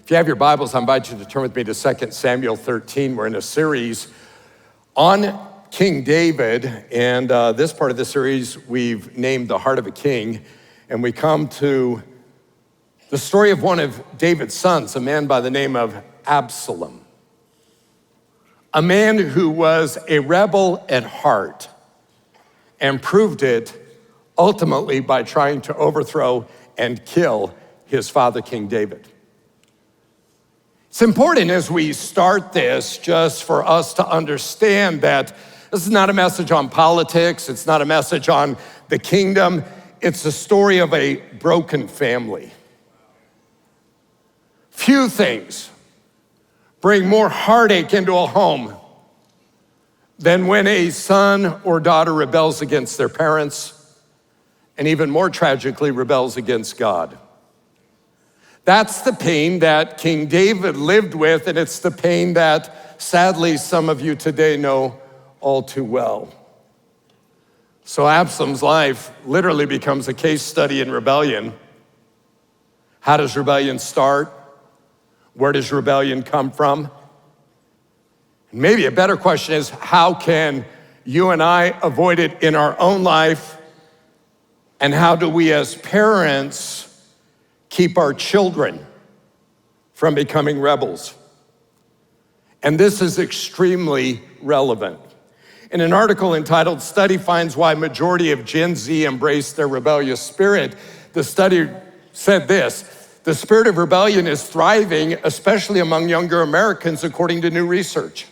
If you have your Bibles, I invite you to turn with me to 2 Samuel 13. We're in a series on King David, and this part of the series we've named The Heart of a King, and we come to the story of one of David's sons, a man by the name of Absalom, a man who was a rebel at heart and proved it ultimately by trying to overthrow and kill his father, King David. It's important as we start this just for us to understand that this is not a message on politics. It's not a message on the kingdom. It's the story of a broken family. Few things bring more heartache into a home than when a son or daughter rebels against their parents, and even more tragically, rebels against God. That's the pain that King David lived with, and it's the pain that sadly some of you today know all too well. So Absalom's life literally becomes a case study in rebellion. How does rebellion start? Where does rebellion come from? And maybe a better question is, how can you and I avoid it in our own life? And how do we as parents keep our children from becoming rebels? And this is extremely relevant. In an article entitled "Study Finds Why Majority of Gen Z Embrace Their Rebellious Spirit," the study said this: the spirit of rebellion is thriving, especially among younger Americans, according to new research.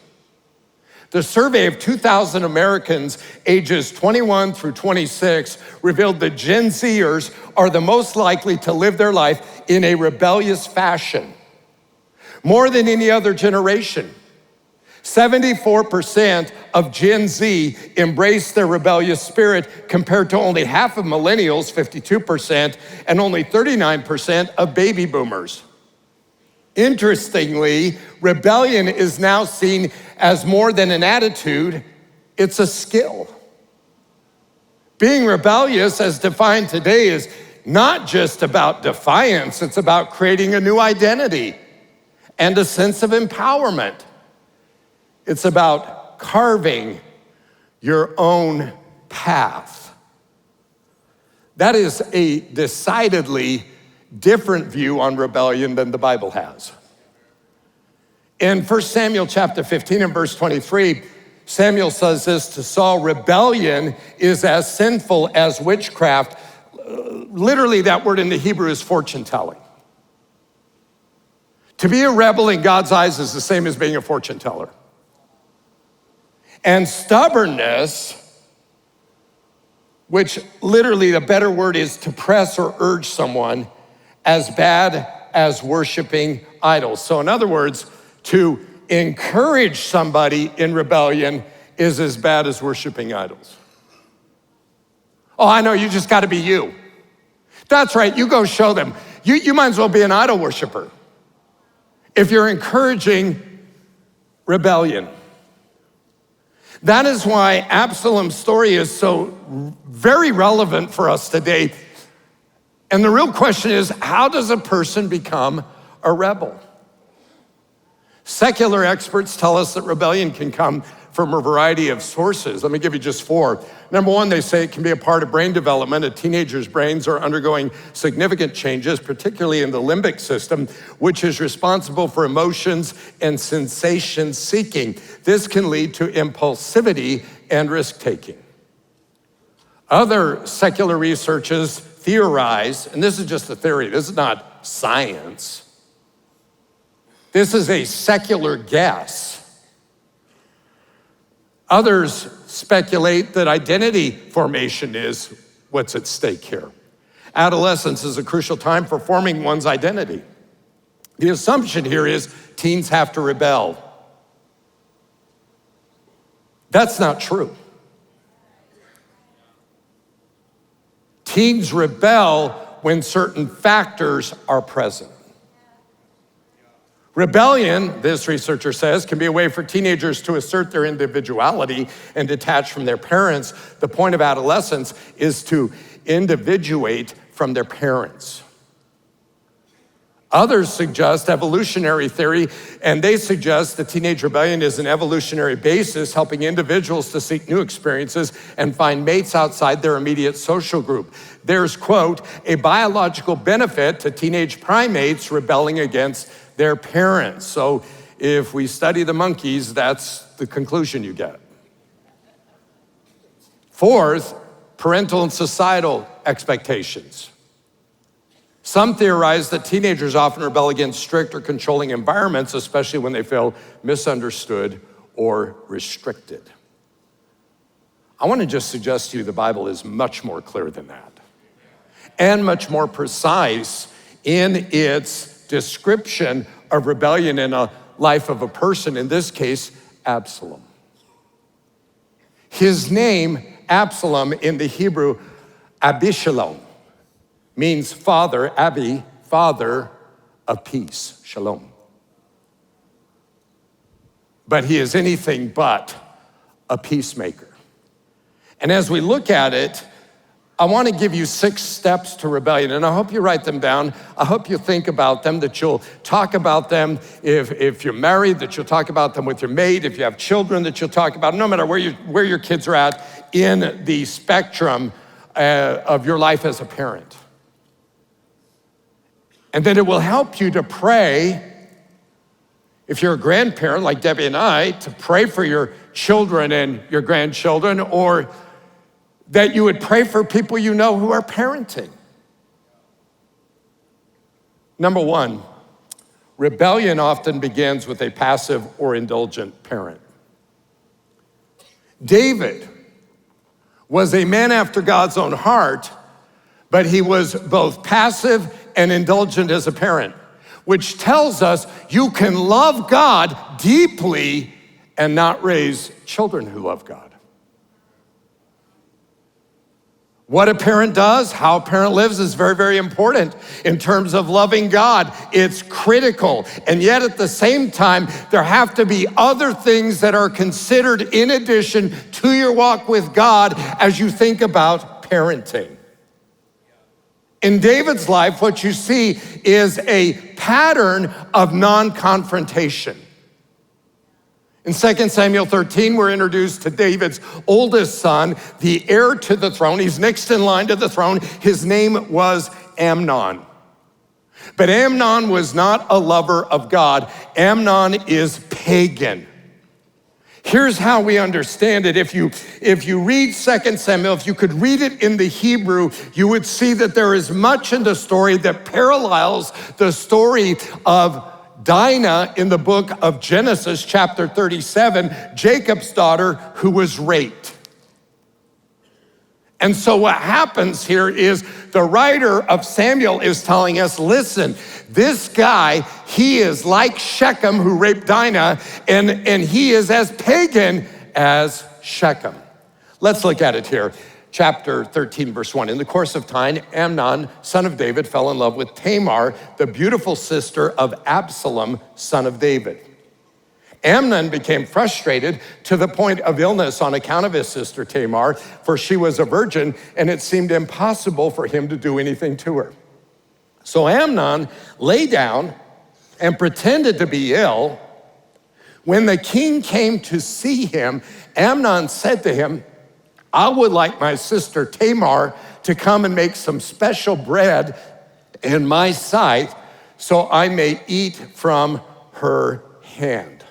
The survey of 2,000 Americans ages 21 through 26 revealed that Gen Zers are the most likely to live their life in a rebellious fashion, more than any other generation. 74% of Gen Z embrace their rebellious spirit, compared to only half of millennials, 52%, and only 39% of baby boomers. Interestingly, rebellion is now seen as more than an attitude, it's a skill. Being rebellious, as defined today, is not just about defiance, it's about creating a new identity and a sense of empowerment. It's about carving your own path. That is a decidedly different view on rebellion than the Bible has. In 1 Samuel chapter 15 and verse 23, Samuel says this to Saul: rebellion is as sinful as witchcraft. Literally, that word in the Hebrew is fortune telling. To be a rebel in God's eyes is the same as being a fortune teller. And stubbornness, which literally the better word is to press or urge someone, as bad as worshiping idols. So in other words, to encourage somebody in rebellion is as bad as worshiping idols. Oh, I know, you just gotta be you. That's right, you go show them. You might as well be an idol worshiper if you're encouraging rebellion. That is why Absalom's story is so very relevant for us today. And the real question is, how does a person become a rebel? Secular experts tell us that rebellion can come from a variety of sources. Let me give you just four. Number one, they say it can be a part of brain development. A teenager's brains are undergoing significant changes, particularly in the limbic system, which is responsible for emotions and sensation seeking. This can lead to impulsivity and risk-taking. Other secular researchers theorize, and this is just a theory, this is not science. This is a secular guess. Others speculate that identity formation is what's at stake here. Adolescence is a crucial time for forming one's identity. The assumption here is teens have to rebel. That's not true. Teens rebel when certain factors are present. Rebellion, this researcher says, can be a way for teenagers to assert their individuality and detach from their parents. The point of adolescence is to individuate from their parents. Others suggest evolutionary theory, and they suggest that teenage rebellion is an evolutionary basis, helping individuals to seek new experiences and find mates outside their immediate social group. There's, quote, a biological benefit to teenage primates rebelling against their parents. So if we study the monkeys, that's the conclusion you get. Fourth, parental and societal expectations. Some theorize that teenagers often rebel against strict or controlling environments, especially when they feel misunderstood or restricted. I want to just suggest to you the Bible is much more clear than that, and much more precise in its description of rebellion in a life of a person, in this case, Absalom. His name, Absalom, in the Hebrew, Abishalom, means father, Abi, father of peace, shalom. But he is anything but a peacemaker. And as we look at it, I want to give you 6 steps to rebellion, and I hope you write them down. I hope you think about them, that you'll talk about them. If you're married, that you'll talk about them with your mate. If you have children, that you'll talk about, no matter where your kids are at in the spectrum of your life as a parent. And then it will help you to pray, if you're a grandparent like Debbie and I, to pray for your children and your grandchildren, or that you would pray for people you know who are parenting. Number 1, rebellion often begins with a passive or indulgent parent. David was a man after God's own heart, but he was both passive and indulgent as a parent, which tells us you can love God deeply and not raise children who love God. What a parent does, how a parent lives is very, very important in terms of loving God. It's critical. And yet at the same time, there have to be other things that are considered in addition to your walk with God as you think about parenting. In David's life, what you see is a pattern of non-confrontation. In 2 Samuel 13, we're introduced to David's oldest son, the heir to the throne. He's next in line to the throne. His name was Amnon. But Amnon was not a lover of God. Amnon is pagan. Here's how we understand it. If you read 2 Samuel, if you could read it in the Hebrew, you would see that there is much in the story that parallels the story of Dinah in the book of Genesis, chapter 37, Jacob's daughter who was raped. And so what happens here is the writer of Samuel is telling us, listen, this guy, he is like Shechem who raped Dinah, and he is as pagan as Shechem. Let's look at it here. Chapter 13, verse 1. In the course of time, Amnon, son of David, fell in love with Tamar, the beautiful sister of Absalom, son of David. Amnon became frustrated to the point of illness on account of his sister Tamar, for she was a virgin, and it seemed impossible for him to do anything to her. So Amnon lay down and pretended to be ill. When the king came to see him, Amnon said to him, I would like my sister Tamar to come and make some special bread in my sight so I may eat from her hand.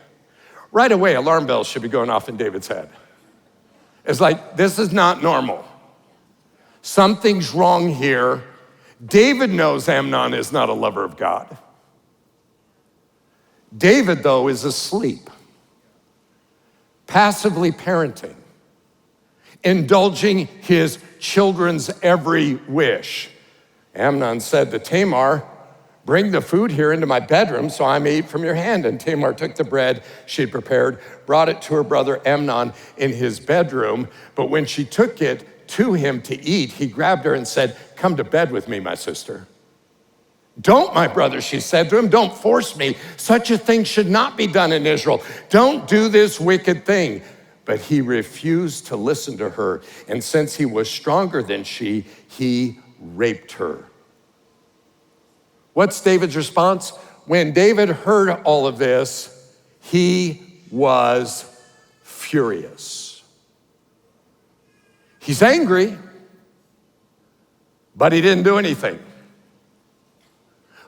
Right away, alarm bells should be going off in David's head. It's like, this is not normal. Something's wrong here. David knows Amnon is not a lover of God. David, though, is asleep, passively parenting, indulging his children's every wish. Amnon said to Tamar, bring the food here into my bedroom so I may eat from your hand. And Tamar took the bread she had prepared, brought it to her brother Amnon in his bedroom. But when she took it to him to eat, he grabbed her and said, come to bed with me, my sister. Don't, my brother, she said to him, don't force me. Such a thing should not be done in Israel. Don't do this wicked thing. But he refused to listen to her. And since he was stronger than she, he raped her. What's David's response? When David heard all of this, he was furious. He's angry, but he didn't do anything.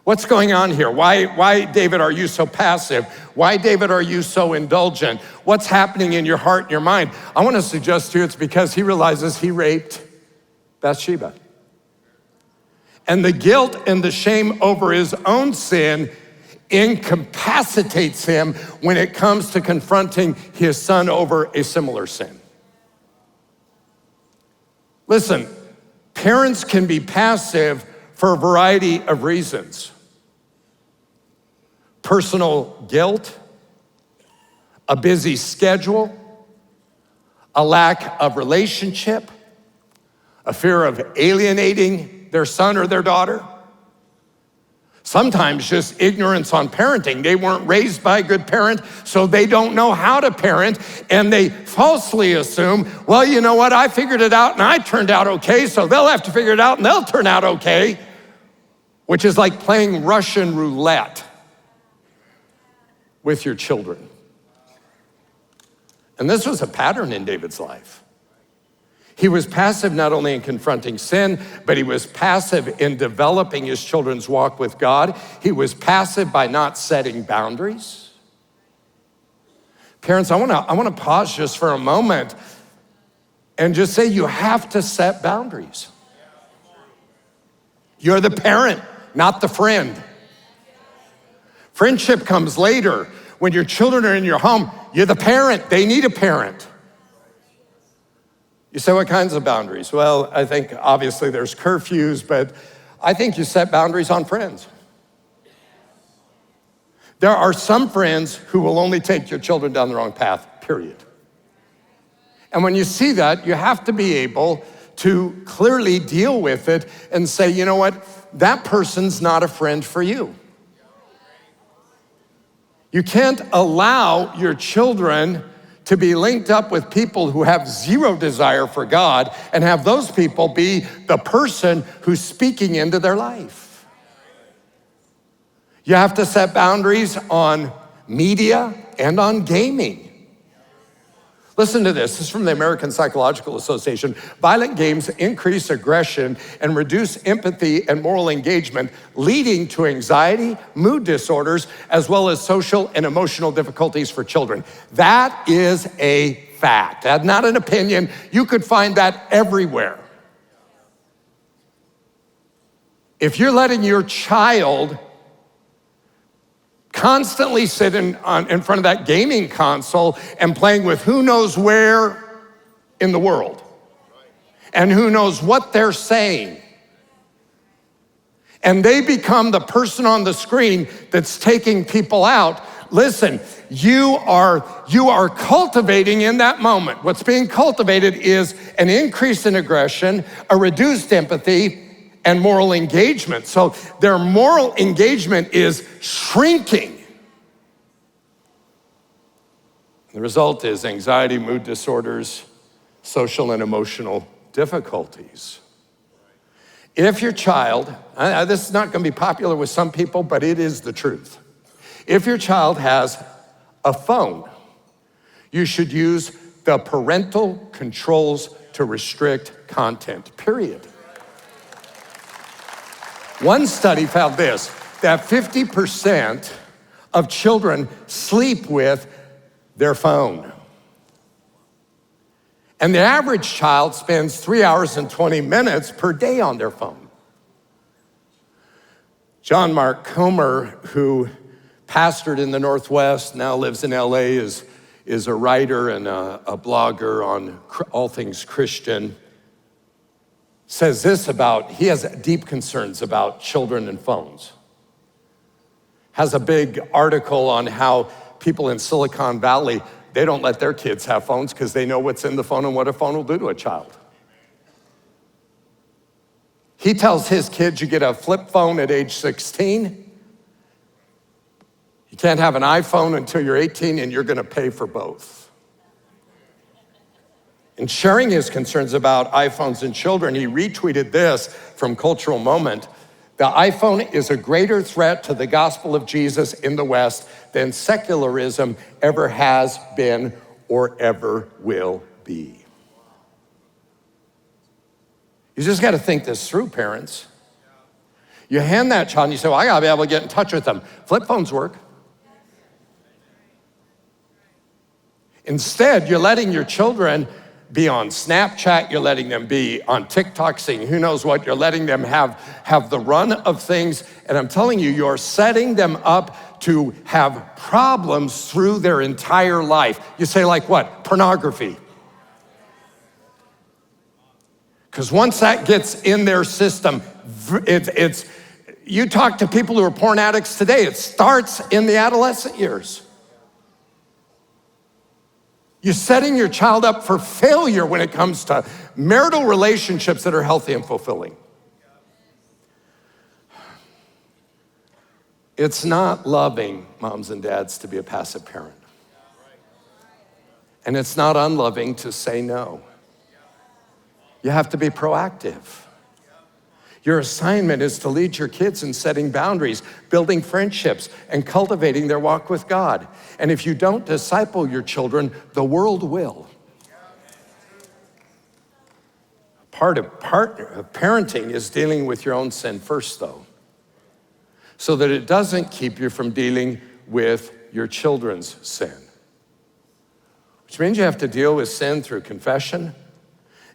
What's going on here? Why, David, are you so passive? Why, David, are you so indulgent? What's happening in your heart and your mind? I want to suggest to you it's because he realizes he raped Bathsheba. And the guilt and the shame over his own sin incapacitates him when it comes to confronting his son over a similar sin. Listen, parents can be passive for a variety of reasons. Personal guilt, a busy schedule, a lack of relationship, a fear of alienating their son or their daughter. Sometimes just ignorance on parenting. They weren't raised by a good parent, so they don't know how to parent, and they falsely assume, well, you know what, I figured it out and I turned out okay, so they'll have to figure it out and they'll turn out okay, which is like playing Russian roulette with your children. And this was a pattern in David's life. He was passive not only in confronting sin, but he was passive in developing his children's walk with God. He was passive by not setting boundaries. Parents, I want to pause just for a moment and just say you have to set boundaries. You're the parent, not the friend. Friendship comes later. When your children are in your home, you're the parent. They need a parent. You say, what kinds of boundaries? Well, I think obviously there's curfews, but I think you set boundaries on friends. There are some friends who will only take your children down the wrong path, period. And when you see that, you have to be able to clearly deal with it and say, you know what, that person's not a friend for you. You can't allow your children to be linked up with people who have zero desire for God and have those people be the person who's speaking into their life. You have to set boundaries on media and on gaming. Listen to this. This is from the American Psychological Association. Violent games increase aggression and reduce empathy and moral engagement, leading to anxiety, mood disorders, as well as social and emotional difficulties for children. That is a fact. That's not an opinion. You could find that everywhere. If you're letting your child constantly sitting in front of that gaming console and playing with who knows where in the world and who knows what they're saying, and they become the person on the screen that's taking people out, listen, you are cultivating in that moment. What's being cultivated is an increase in aggression, a reduced empathy, and moral engagement. So their moral engagement is shrinking. The result is anxiety, mood disorders, social and emotional difficulties. If your child, this is not going to be popular with some people, but it is the truth. If your child has a phone, you should use the parental controls to restrict content, period. One study found this, that 50% of children sleep with their phone. And the average child spends 3 hours and 20 minutes per day on their phone. John Mark Comer, who pastored in the Northwest, now lives in LA, is a writer and a blogger on all things Christian, says this about, he has deep concerns about children and phones. Has a big article on how people in Silicon Valley, they don't let their kids have phones because they know what's in the phone and what a phone will do to a child. He tells his kids you get a flip phone at age 16. You can't have an iPhone until you're 18 and you're gonna pay for both. In sharing his concerns about iPhones and children, he retweeted this from Cultural Moment. The iPhone is a greater threat to the gospel of Jesus in the West than secularism ever has been or ever will be. You just got to think this through, parents. You hand that child and you say, well, I got to be able to get in touch with them. Flip phones work. Instead, you're letting your children be on Snapchat, you're letting them be on TikTok, seeing who knows what, you're letting them have the run of things, and I'm telling you, you're setting them up to have problems through their entire life. You say, like what? Pornography. Because once that gets in their system, you talk to people who are porn addicts today, it starts in the adolescent years. You're setting your child up for failure when it comes to marital relationships that are healthy and fulfilling. It's not loving, moms and dads, to be a passive parent. And it's not unloving to say no. You have to be proactive. Your assignment is to lead your kids in setting boundaries, building friendships, and cultivating their walk with God. And if you don't disciple your children, the world will. Part of parenting is dealing with your own sin first, though, so that it doesn't keep you from dealing with your children's sin. Which means you have to deal with sin through confession,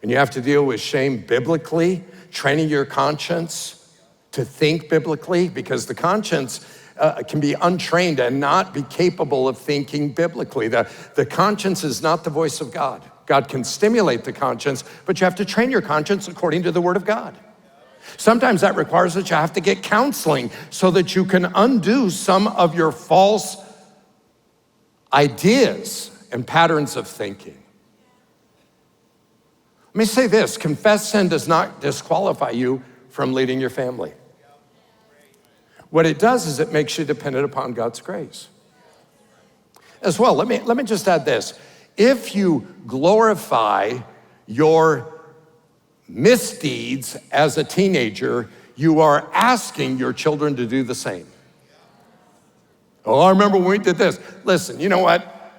and you have to deal with shame biblically, training your conscience to think biblically, because the conscience can be untrained and not be capable of thinking biblically. The conscience is not the voice of God. God can stimulate the conscience, but you have to train your conscience according to the Word of God. Sometimes that requires that you have to get counseling so that you can undo some of your false ideas and patterns of thinking. Let me say this, confess sin does not disqualify you from leading your family. What it does is it makes you dependent upon God's grace. As well, let me just add this. If you glorify your misdeeds as a teenager, you are asking your children to do the same. Oh, I remember when we did this. Listen, you know what?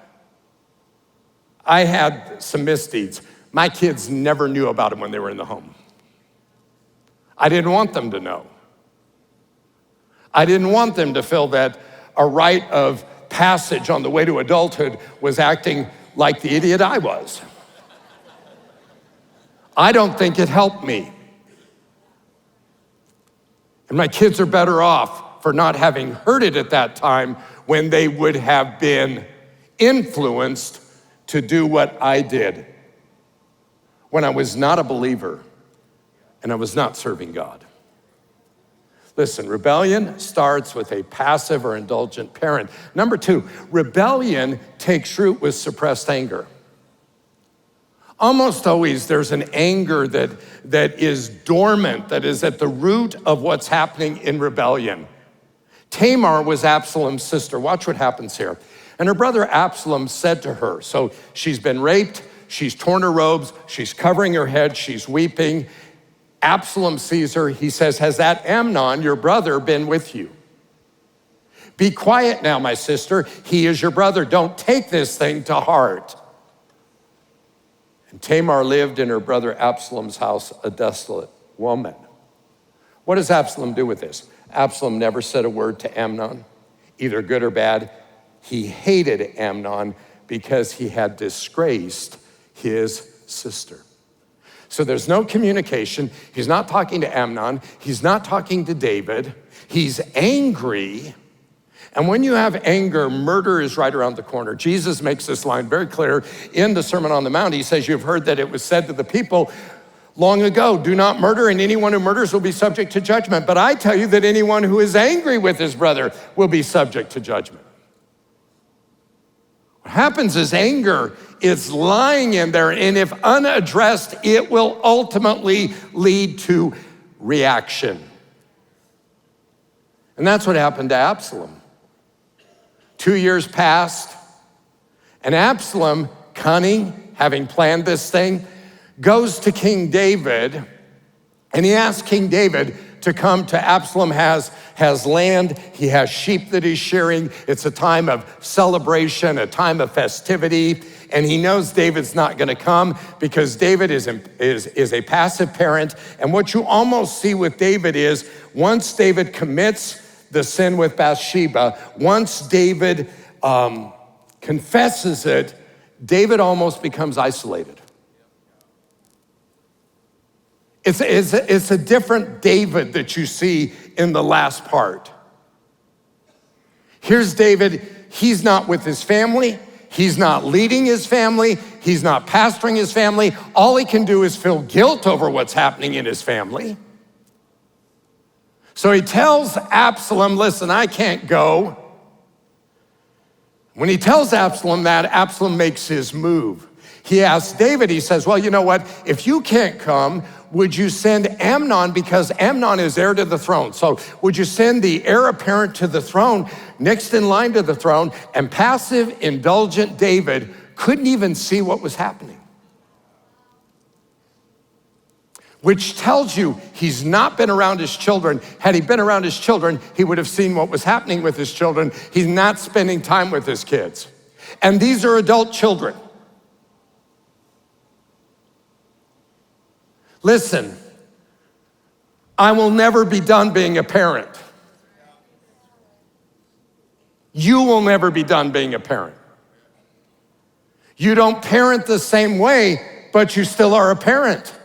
I had some misdeeds. My kids never knew about them when they were in the home. I didn't want them to know. I didn't want them to feel that a rite of passage on the way to adulthood was acting like the idiot I was. I don't think it helped me. And my kids are better off for not having heard it at that time when they would have been influenced to do what I did when I was not a believer and I was not serving God. Listen, rebellion starts with a passive or indulgent parent. Number two, rebellion takes root with suppressed anger. Almost always there's an anger that is dormant, that is at the root of what's happening in rebellion. Tamar was Absalom's sister. Watch what happens here. And her brother Absalom said to her, so she's been raped, she's torn her robes, she's covering her head, she's weeping. Absalom sees her, he says, has that Amnon, your brother, been with you? Be quiet now, my sister, he is your brother. Don't take this thing to heart. And Tamar lived in her brother Absalom's house, a desolate woman. What does Absalom do with this? Absalom never said a word to Amnon, either good or bad. He hated Amnon because he had disgraced his sister. So there's no communication. He's not talking to Amnon. He's not talking to David. He's angry. And when you have anger, murder is right around the corner. Jesus makes this line very clear in the Sermon on the Mount. He says, you've heard that it was said to the people long ago, do not murder, and anyone who murders will be subject to judgment. But I tell you that anyone who is angry with his brother will be subject to judgment. What happens is anger is lying in there, and if unaddressed, it will ultimately lead to reaction. And that's what happened to Absalom. 2 years passed, and Absalom, cunning, having planned this thing, goes to King David, and he asks King David to come to Absalom has land. He has sheep that he's shearing. It's a time of celebration, a time of festivity. And he knows David's not gonna come because David is a passive parent. And what you almost see with David is once David commits the sin with Bathsheba, once David confesses it, David almost becomes isolated. It's a different David that you see in the last part. Here's David, he's not with his family, he's not leading his family, he's not pastoring his family. All he can do is feel guilt over what's happening in his family. So he tells Absalom, listen, I can't go. When he tells Absalom that, Absalom makes his move. He asks David, he says, well, you know what? If you can't come, would you send Amnon, because Amnon is heir to the throne. So would you send the heir apparent to the throne, next in line to the throne, and passive, indulgent David couldn't even see what was happening. Which tells you he's not been around his children. Had he been around his children, he would have seen what was happening with his children. He's not spending time with his kids. And these are adult children. Listen, I will never be done being a parent. You will never be done being a parent. You don't parent the same way, but you still are a parent.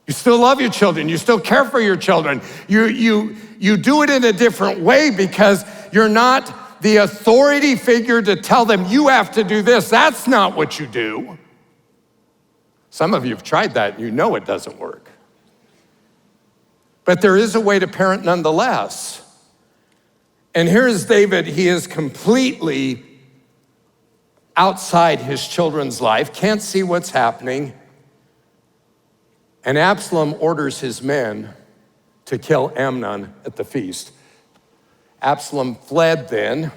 You still love your children. You still care for your children. You do it in a different way because you're not the authority figure to tell them you have to do this. That's not what you do. Some of you have tried that and you know it doesn't work. But there is a way to parent nonetheless. And here's David. He is completely outside his children's life, can't see what's happening. And Absalom orders his men to kill Amnon at the feast. Absalom fled then,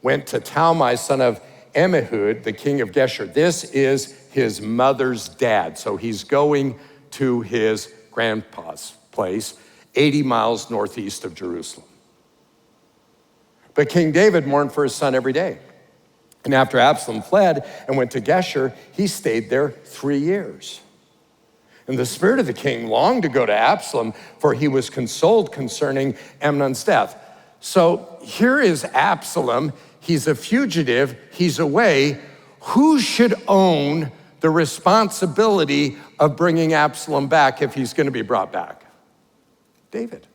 went to Talmai, son of Ammihud, the king of Geshur. This is his mother's dad. So he's going to his grandpa's place, 80 miles northeast of Jerusalem. But King David mourned for his son every day. And after Absalom fled and went to Geshur, he stayed there 3 years. And the spirit of the king longed to go to Absalom, for he was consoled concerning Amnon's death. So here is Absalom. He's a fugitive. He's away. Who should own the responsibility of bringing Absalom back if he's going to be brought back? David.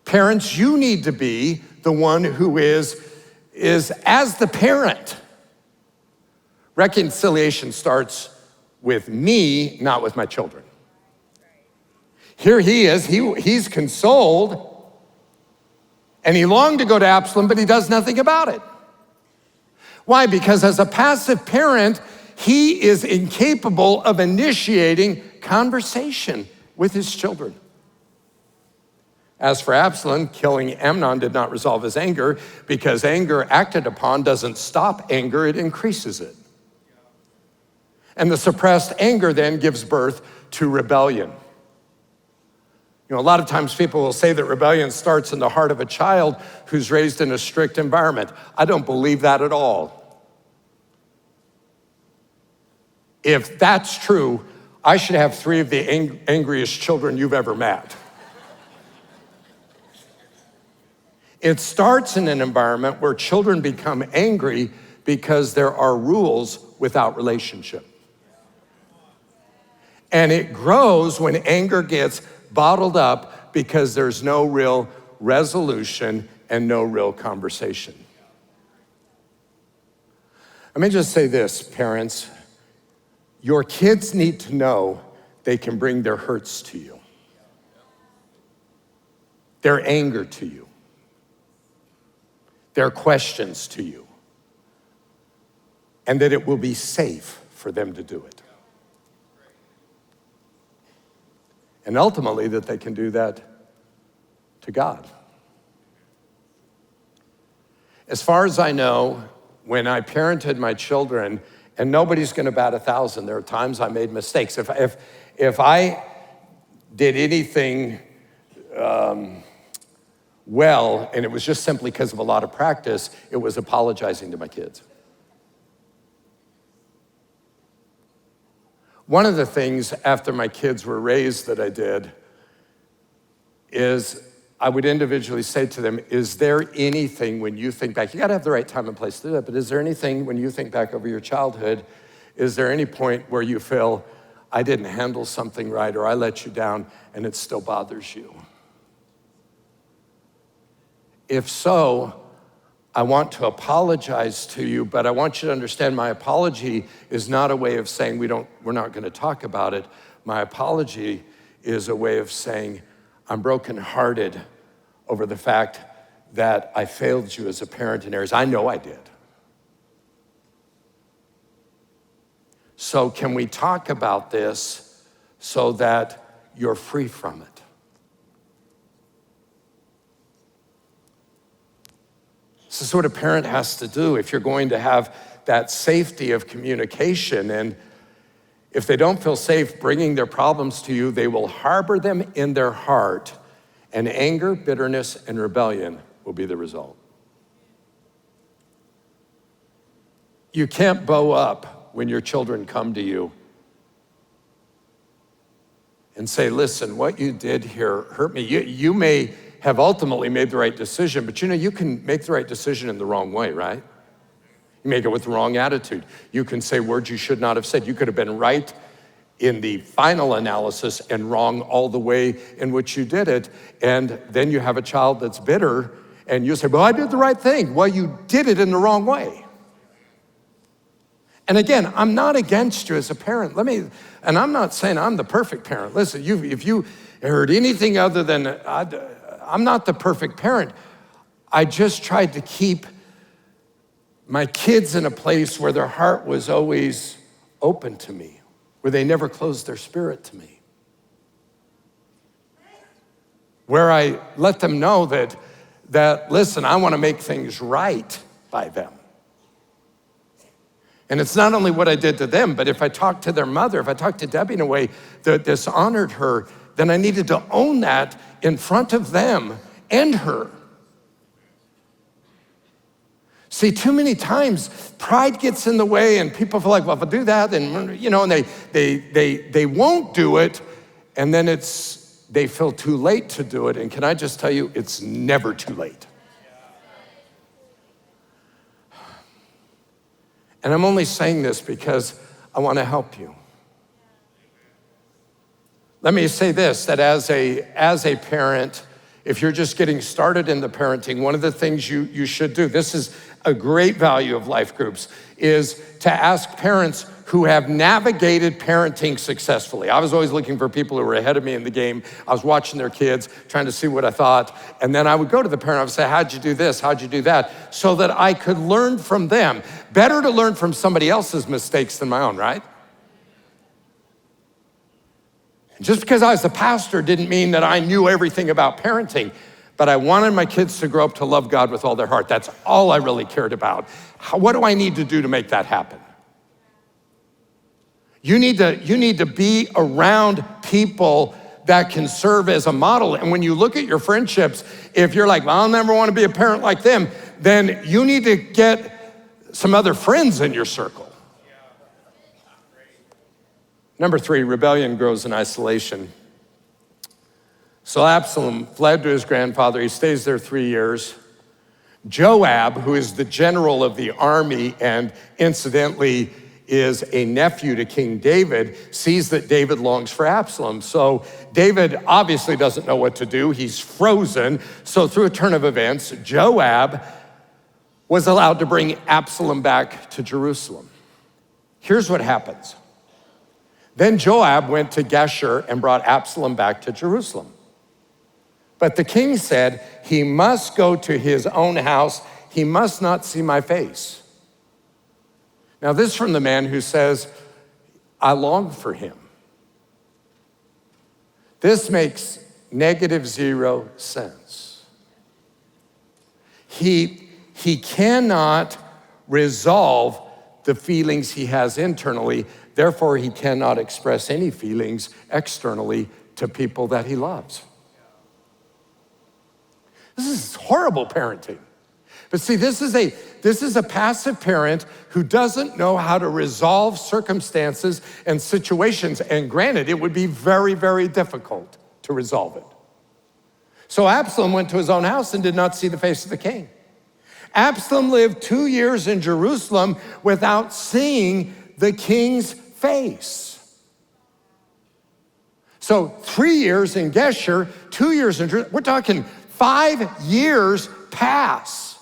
Parents, you need to be the one who is as the parent. Reconciliation starts with me, not with my children. Here he is, he's consoled, and he longed to go to Absalom, but he does nothing about it. Why? Because as a passive parent, he is incapable of initiating conversation with his children. As for Absalom, killing Amnon did not resolve his anger, because anger acted upon doesn't stop anger, it increases it. And the suppressed anger then gives birth to rebellion. You know, a lot of times people will say that rebellion starts in the heart of a child who's raised in a strict environment. I don't believe that at all. If that's true, I should have 3 of the angriest children you've ever met. It starts in an environment where children become angry because there are rules without relationship. And it grows when anger gets bottled up because there's no real resolution and no real conversation. Let me just say this, parents. Your kids need to know they can bring their hurts to you, their anger to you, their questions to you, and that it will be safe for them to do it. And ultimately, that they can do that to God. As far as I know, when I parented my children, and nobody's gonna bat 1,000, there are times I made mistakes. If I did anything well, and it was just simply because of a lot of practice, it was apologizing to my kids. One of the things after my kids were raised that I did is I would individually say to them, is there anything when you think back, you gotta have the right time and place to do that, but is there anything when you think back over your childhood, is there any point where you feel, I didn't handle something right or I let you down and it still bothers you? If so, I want to apologize to you, but I want you to understand my apology is not a way of saying we're not gonna talk about it. My apology is a way of saying, I'm brokenhearted over the fact that I failed you as a parent in areas I know I did. So can we talk about this so that you're free from it? This is what a parent has to do if you're going to have that safety of communication. And if they don't feel safe bringing their problems to you, they will harbor them in their heart, and anger, bitterness, and rebellion will be the result. You can't bow up when your children come to you and say, listen, what you did here hurt me. You may have ultimately made the right decision, but you can make the right decision in the wrong way, right? You make it with the wrong attitude. You can say words you should not have said. You could have been right in the final analysis and wrong all the way in which you did it. And then you have a child that's bitter and you say, well, I did the right thing. Well, you did it in the wrong way. And again, I'm not against you as a parent. And I'm not saying I'm the perfect parent. Listen, if you heard anything other than, I'm not the perfect parent. I just tried to keep my kids in a place where their heart was always open to me, where they never closed their spirit to me. Where I let them know that listen, I want to make things right by them. And it's not only what I did to them, but if I talked to their mother, if I talked to Debbie in a way that dishonored her, then I needed to own that in front of them and her. See, too many times pride gets in the way and people feel like, well, if I do that, then, and they won't do it. And then they feel too late to do it. And can I just tell you, it's never too late. And I'm only saying this because I want to help you. Let me say this, that as a parent, if you're just getting started in the parenting, one of the things you should do, this is a great value of life groups, is to ask parents who have navigated parenting successfully. I was always looking for people who were ahead of me in the game. I was watching their kids, trying to see what I thought. And then I would go to the parent, I would say, how'd you do this? How'd you do that? So that I could learn from them. Better to learn from somebody else's mistakes than my own, right? Just because I was the pastor didn't mean that I knew everything about parenting, but I wanted my kids to grow up to love God with all their heart. That's all I really cared about. What do I need to do to make that happen? You need to be around people that can serve as a model. And when you look at your friendships, if you're like, well, I'll never want to be a parent like them, then you need to get some other friends in your circle. Number 3, rebellion grows in isolation. So Absalom fled to his grandfather. He stays there 3 years. Joab, who is the general of the army and incidentally is a nephew to King David, sees that David longs for Absalom. So David obviously doesn't know what to do. He's frozen. So through a turn of events, Joab was allowed to bring Absalom back to Jerusalem. Here's what happens. Then Joab went to Geshur and brought Absalom back to Jerusalem. But the king said, he must go to his own house. He must not see my face. Now this is from the man who says, I long for him. This makes -0 sense. He cannot resolve the feelings he has internally. Therefore, he cannot express any feelings externally to people that he loves. This is horrible parenting. But see, this is a passive parent who doesn't know how to resolve circumstances and situations. And granted, it would be very, very difficult to resolve it. So Absalom went to his own house and did not see the face of the king. Absalom lived 2 years in Jerusalem without seeing the king's face. So 3 years in Geshur, 2 years in Jerusalem. We're talking 5 years pass.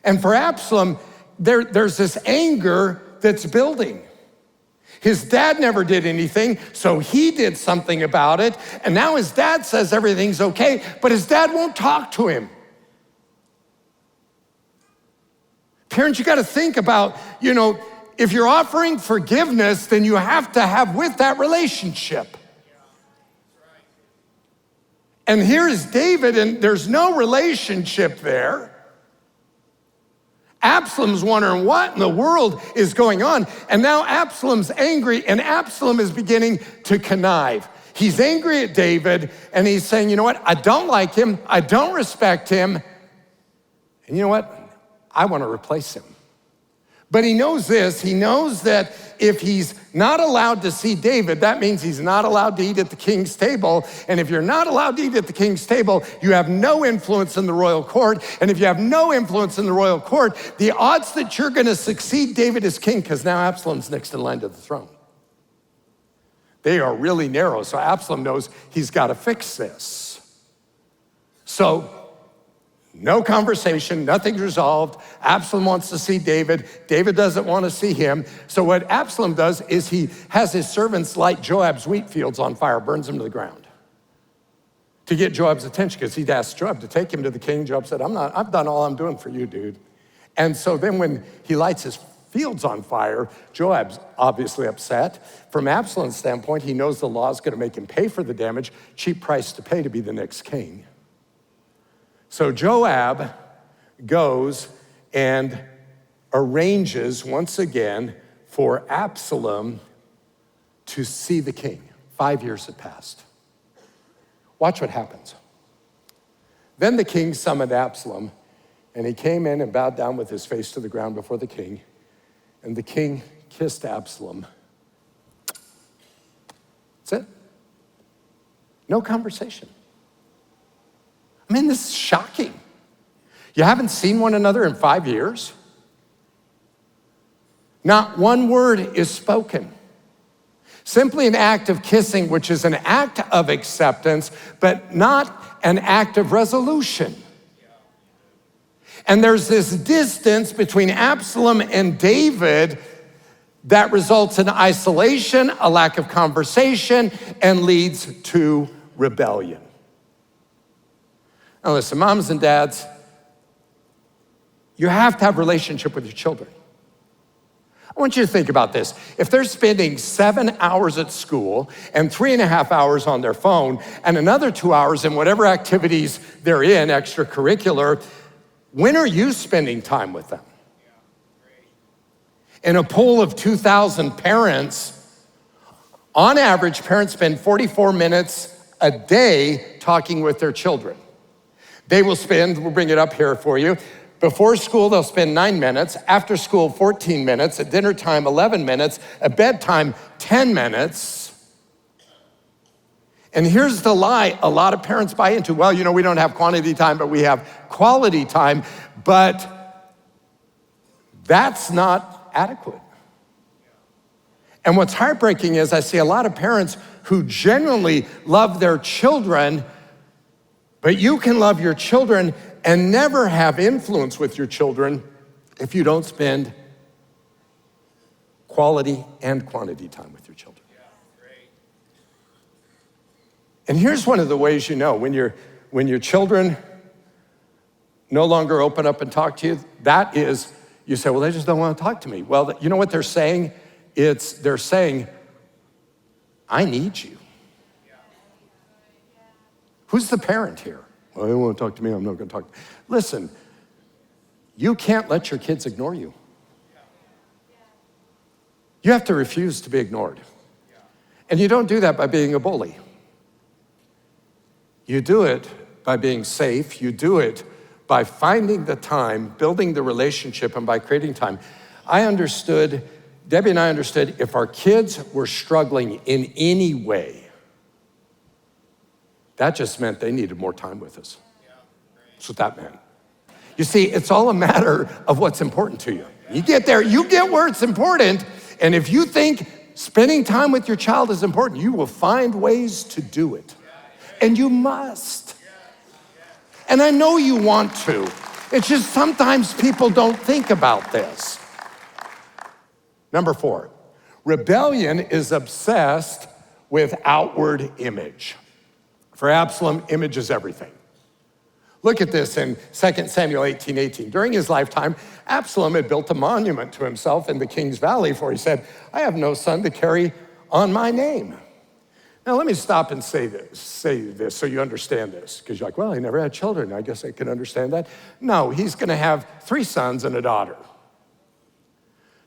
And for Absalom, there's this anger that's building. His dad never did anything, so he did something about it. And now his dad says everything's okay, but his dad won't talk to him. Parents, you got to think about, if you're offering forgiveness, then you have to have with that relationship. And here is David, and there's no relationship there. Absalom's wondering what in the world is going on. And now Absalom's angry, and Absalom is beginning to connive. He's angry at David, and he's saying, you know what? I don't like him. I don't respect him. And you know what? I want to replace him. But he knows this. He knows that if he's not allowed to see David, that means he's not allowed to eat at the king's table. And if you're not allowed to eat at the king's table, you have no influence in the royal court. And if you have no influence in the royal court, the odds that you're going to succeed David as king, because now Absalom's next in line to the throne, they are really narrow. So Absalom knows he's got to fix this. So no conversation, nothing's resolved. Absalom wants to see David. David doesn't want to see him. So what Absalom does is he has his servants light Joab's wheat fields on fire, burns them to the ground to get Joab's attention, because he'd asked Joab to take him to the king. Joab said, I've done all I'm doing for you, dude. And so then when he lights his fields on fire, Joab's obviously upset. From Absalom's standpoint, he knows the law is going to make him pay for the damage, cheap price to pay to be the next king. So Joab goes and arranges once again for Absalom to see the king. 5 years had passed. Watch what happens. Then the king summoned Absalom, and he came in and bowed down with his face to the ground before the king. And the king kissed Absalom. That's it. No conversation. I mean, this is shocking. You haven't seen one another in 5 years? Not one word is spoken. Simply an act of kissing, which is an act of acceptance, but not an act of resolution. And there's this distance between Absalom and David that results in isolation, a lack of conversation, and leads to rebellion. Now listen, moms and dads, you have to have a relationship with your children. I want you to think about this. If they're spending 7 hours at school and 3.5 hours on their phone and another 2 hours in whatever activities they're in, extracurricular, when are you spending time with them? In a poll of 2,000 parents, on average, parents spend 44 minutes a day talking with their children. They will spend, we'll bring it up here for you, before school, they'll spend 9 minutes. After school, 14 minutes. At dinner time, 11 minutes. At bedtime, 10 minutes. And here's the lie a lot of parents buy into. Well, we don't have quantity time, but we have quality time. But that's not adequate. And what's heartbreaking is I see a lot of parents who genuinely love their children, but you can love your children and never have influence with your children if you don't spend quality and quantity time with your children. Yeah, great. And here's one of the ways you know when your children no longer open up and talk to you, that is, you say, well, they just don't want to talk to me. Well, you know what they're saying? They're saying, I need you. Who's the parent here? Well, they don't want to talk to me, I'm not going to talk. Listen, you can't let your kids ignore you. You have to refuse to be ignored. And you don't do that by being a bully. You do it by being safe. You do it by finding the time, building the relationship, and by creating time. Debbie and I understood, if our kids were struggling in any way, that just meant they needed more time with us. That's what that meant. You see, it's all a matter of what's important to you. You get there, you get where it's important, and if you think spending time with your child is important, you will find ways to do it. And you must. And I know you want to. It's just sometimes people don't think about this. Number 4, rebellion is obsessed with outward image. For Absalom, image is everything. Look at this in 2 Samuel 18:18. During his lifetime, Absalom had built a monument to himself in the king's valley, for he said, I have no son to carry on my name. Now, let me stop and say this so you understand this, because you're like, well, he never had children. I guess I can understand that. No, he's going to have 3 sons and a daughter.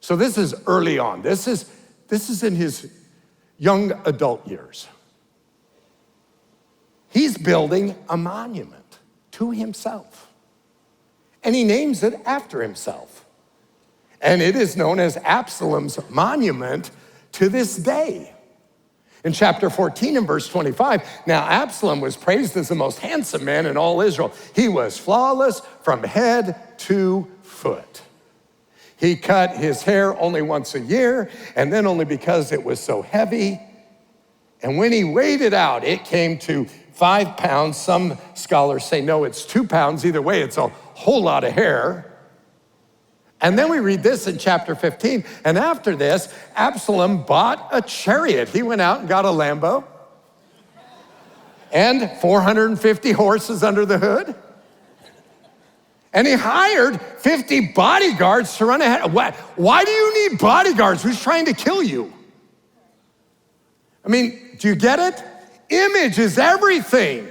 So this is early on. This is in his young adult years. He's building a monument to himself, and he names it after himself. And it is known as Absalom's monument to this day. In chapter 14 and verse 25, now Absalom was praised as the most handsome man in all Israel. He was flawless from head to foot. He cut his hair only once a year, and then only because it was so heavy. And when he weighed it out, it came to 5 pounds. Some scholars say, no, it's 2 pounds. Either way, it's a whole lot of hair. And then we read this in chapter 15. And after this, Absalom bought a chariot. He went out and got a Lambo and 450 horses under the hood. And he hired 50 bodyguards to run ahead. Why do you need bodyguards? Who's trying to kill you? I mean, do you get it? Image is everything.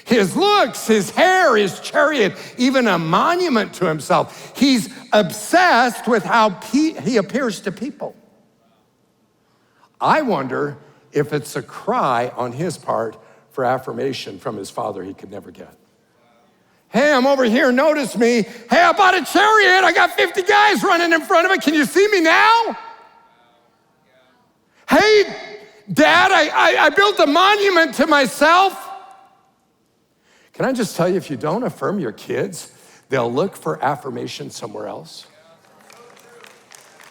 His looks, his hair, his chariot, even a monument to himself. He's obsessed with how he appears to people. I wonder if it's a cry on his part for affirmation from his father he could never get. Hey, I'm over here, notice me. Hey, I bought a chariot. I got 50 guys running in front of it. Can you see me now? Hey, Dad, I built a monument to myself. Can I just tell you, if you don't affirm your kids, they'll look for affirmation somewhere else.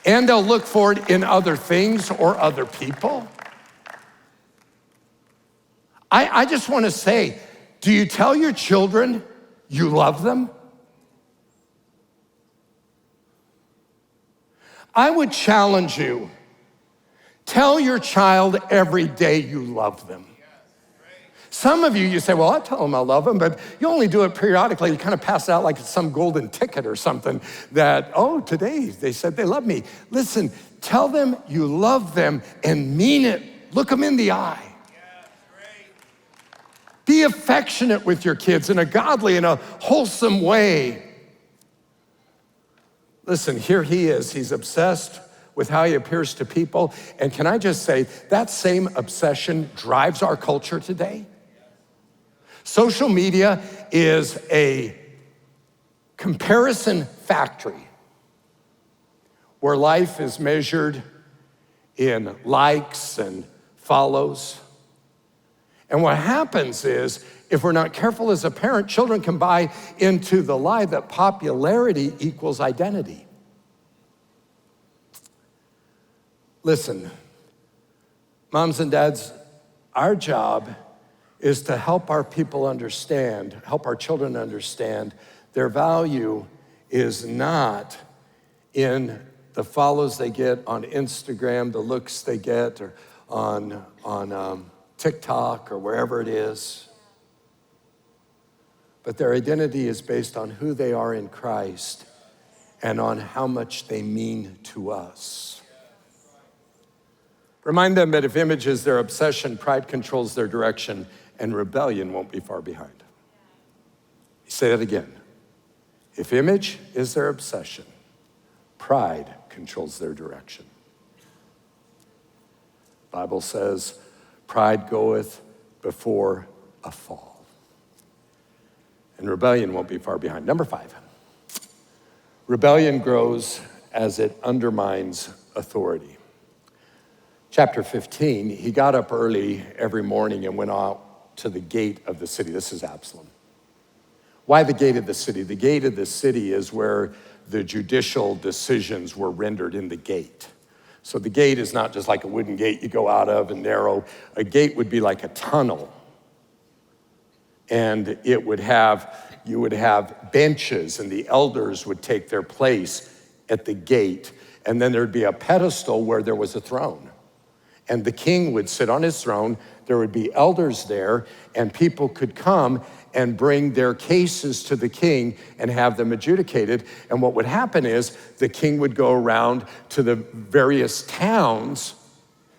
And they'll look for it in other things or other people. I just want to say, do you tell your children you love them? I would challenge you. Tell your child every day you love them. Some of you say, well, I tell them I love them, but you only do it periodically. You kind of pass it out like it's some golden ticket or something that, oh, today they said they love me. Listen, tell them you love them and mean it. Look them in the eye. Be affectionate with your kids in a godly and a wholesome way. Listen, here he is. He's obsessed with how he appears to people. And can I just say, that same obsession drives our culture today. Social media is a comparison factory where life is measured in likes and follows. And what happens is, if we're not careful as a parent, children can buy into the lie that popularity equals identity. Listen, moms and dads, our job is to help our people understand, help our children understand their value is not in the follows they get on Instagram, the looks they get, or on TikTok or wherever it is. But their identity is based on who they are in Christ and on how much they mean to us. Remind them that if image is their obsession, pride controls their direction, and rebellion won't be far behind. Say that again. If image is their obsession, pride controls their direction, Bible says, pride goeth before a fall. And rebellion won't be far behind. Number 5, rebellion grows as it undermines authority. Chapter 15, he got up early every morning and went out to the gate of the city. This is Absalom. Why the gate of the city? The gate of the city is where the judicial decisions were rendered in the gate. So the gate is not just like a wooden gate you go out of and narrow. A gate would be like a tunnel. And you would have benches, and the elders would take their place at the gate. And then there'd be a pedestal where there was a throne. And the king would sit on his throne. There would be elders there, and people could come and bring their cases to the king and have them adjudicated. And what would happen is the king would go around to the various towns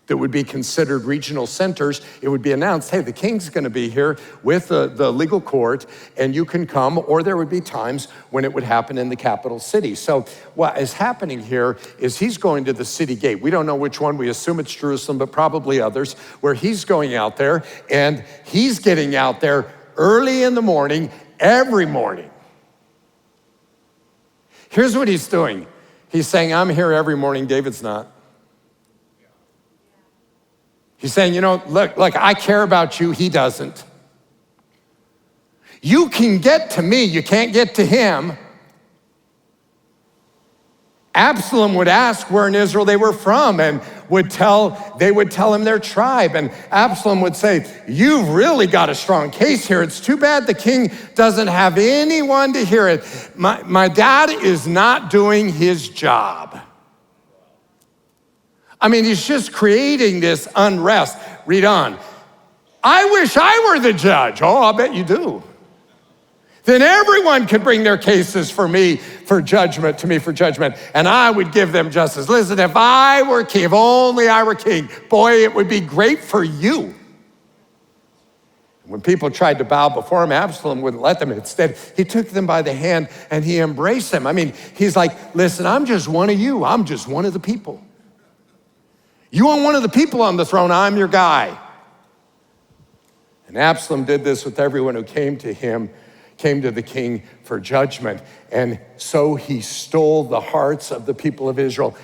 that would be considered regional centers. It would be announced, hey, the king's gonna be here with the legal court, and you can come, or there would be times when it would happen in the capital city. So what is happening here is he's going to the city gate. We don't know which one, we assume it's Jerusalem, but probably others, where he's going out there, and he's getting out there early in the morning, every morning. Here's what he's doing. He's saying, I'm here every morning, David's not. He's saying, look, I care about you, he doesn't. You can get to me, you can't get to him. Absalom would ask where in Israel they were from, and they would tell him their tribe. And Absalom would say, you've really got a strong case here. It's too bad the king doesn't have anyone to hear it. My dad is not doing his job. I mean, he's just creating this unrest. Read on. I wish I were the judge. Oh, I'll bet you do. Then everyone could bring their cases to me for judgment, and I would give them justice. Listen, if I were king, if only I were king, boy, it would be great for you. When people tried to bow before him, Absalom wouldn't let them. Instead, he took them by the hand and he embraced them. I mean, he's like, listen, I'm just one of you. I'm just one of the people. You want one of the people on the throne, I'm your guy. And Absalom did this with everyone who came to the king for judgment. And so he stole the hearts of the people of Israel.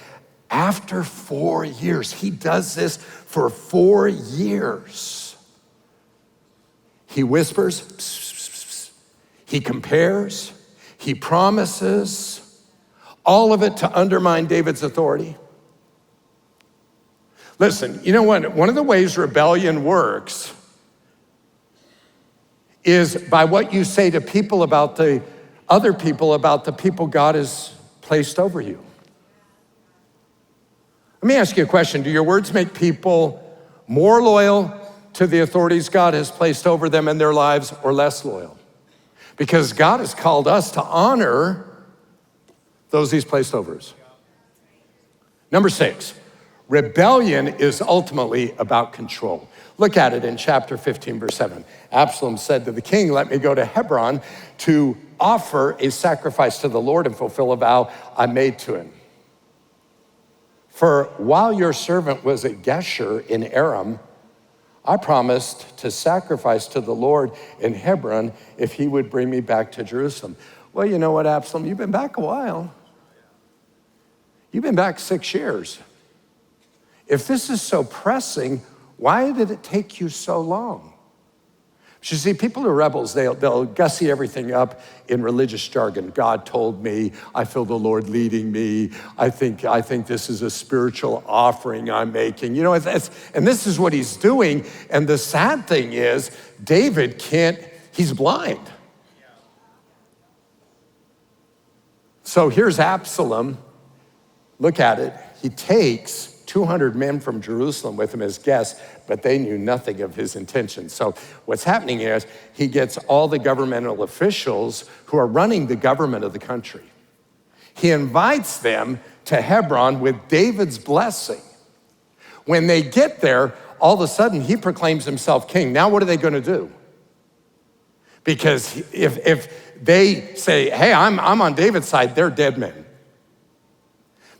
After 4 years, he does this for 4 years. He whispers, pss, pss, pss, pss. He compares, he promises, all of it to undermine David's authority. Listen, you know what? One of the ways rebellion works is by what you say to people about the other people, about the people God has placed over you. Let me ask you a question. Do your words make people more loyal to the authorities God has placed over them in their lives, or less loyal? Because God has called us to honor those he's placed over us. Number 6. Rebellion is ultimately about control. Look at it in chapter 15, verse 7. Absalom said to the king, let me go to Hebron to offer a sacrifice to the Lord and fulfill a vow I made to him. For while your servant was at Geshur in Aram, I promised to sacrifice to the Lord in Hebron if he would bring me back to Jerusalem. Well, you know what, Absalom? You've been back a while. You've been back 6 years. If this is so pressing, why did it take you so long? You see, people who are rebels, they'll gussy everything up in religious jargon. God told me, I feel the Lord leading me. I think this is a spiritual offering I'm making. And this is what he's doing. And the sad thing is, David he's blind. So here's Absalom. Look at it. He takes 200 men from Jerusalem with him as guests, but they knew nothing of his intentions. So what's happening is he gets all the governmental officials who are running the government of the country. He invites them to Hebron with David's blessing. When they get there, all of a sudden he proclaims himself king. Now what are they going to do? Because if they say, hey, I'm on David's side, they're dead men.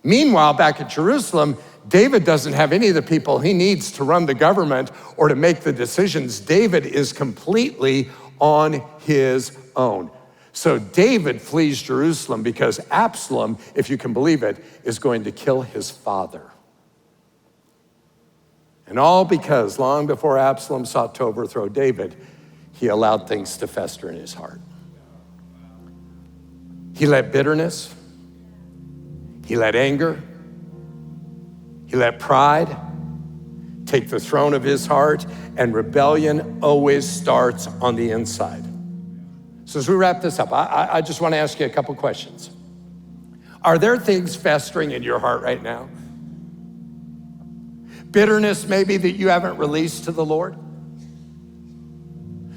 Meanwhile, back at Jerusalem, David doesn't have any of the people he needs to run the government or to make the decisions. David is completely on his own. So David flees Jerusalem because Absalom, if you can believe it, is going to kill his father. And all because long before Absalom sought to overthrow David, he allowed things to fester in his heart. He let bitterness, he let anger, he let pride take the throne of his heart, and rebellion always starts on the inside. So as we wrap this up, I just want to ask you a couple questions. Are there things festering in your heart right now? Bitterness maybe that you haven't released to the Lord?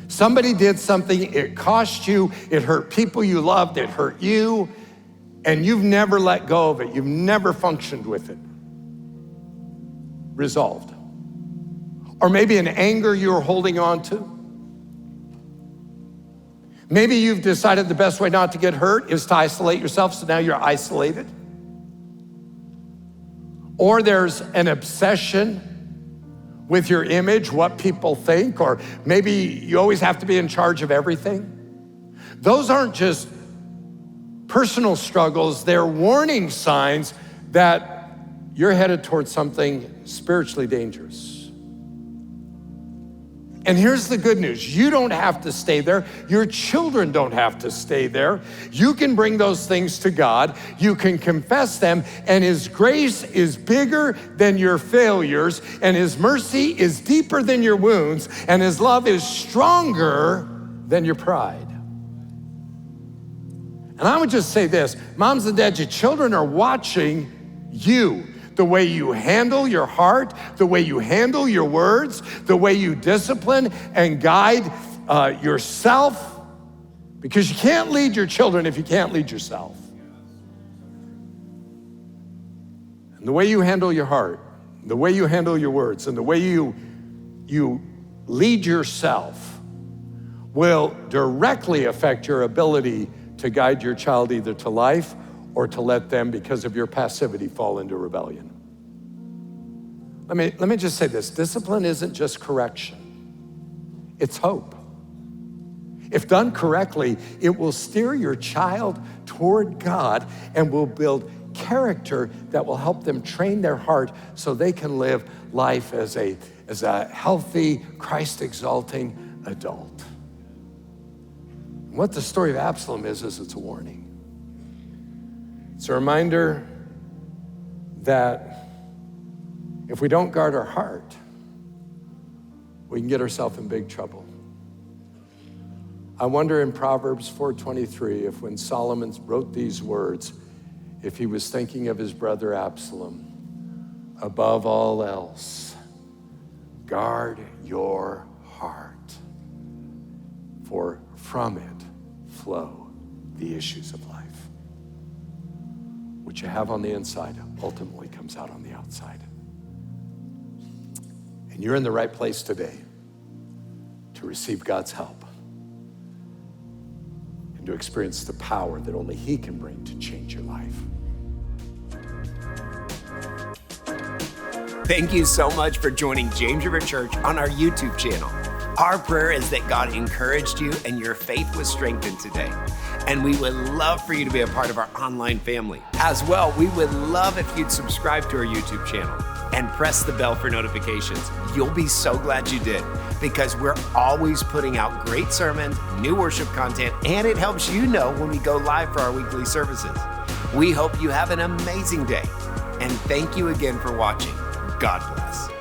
Somebody did something, it cost you, it hurt people you loved, it hurt you, and you've never let go of it. You've never functioned with it. Resolved. Or maybe an anger you're holding on to. Maybe you've decided the best way not to get hurt is to isolate yourself, so now you're isolated. Or there's an obsession with your image, what people think, or maybe you always have to be in charge of everything. Those aren't just personal struggles, they're warning signs that you're headed towards something spiritually dangerous. And here's the good news. You don't have to stay there. Your children don't have to stay there. You can bring those things to God. You can confess them, and his grace is bigger than your failures, and his mercy is deeper than your wounds, and his love is stronger than your pride. And I would just say this, moms and dads, your children are watching you. The way you handle your heart, the way you handle your words, the way you discipline and guide yourself, because you can't lead your children if you can't lead yourself. And the way you handle your heart, the way you handle your words, and the way you lead yourself will directly affect your ability to guide your child either to life or to let them, because of your passivity, fall into rebellion. Let me just say this, discipline isn't just correction, it's hope. If done correctly, it will steer your child toward God and will build character that will help them train their heart so they can live life as a healthy, Christ-exalting adult. And what the story of Absalom is it's a warning. It's a reminder that if we don't guard our heart, we can get ourselves in big trouble. I wonder in Proverbs 4:23 if when Solomon wrote these words, if he was thinking of his brother Absalom, above all else, guard your heart, for from it flow the issues of life. What you have on the inside ultimately comes out on the outside. And you're in the right place today to receive God's help and to experience the power that only he can bring to change your life. Thank you so much for joining James River Church on our YouTube channel. Our prayer is that God encouraged you and your faith was strengthened today. And we would love for you to be a part of our online family. As well, we would love if you'd subscribe to our YouTube channel and press the bell for notifications. You'll be so glad you did, because we're always putting out great sermons, new worship content, and it helps you know when we go live for our weekly services. We hope you have an amazing day, and thank you again for watching. God bless.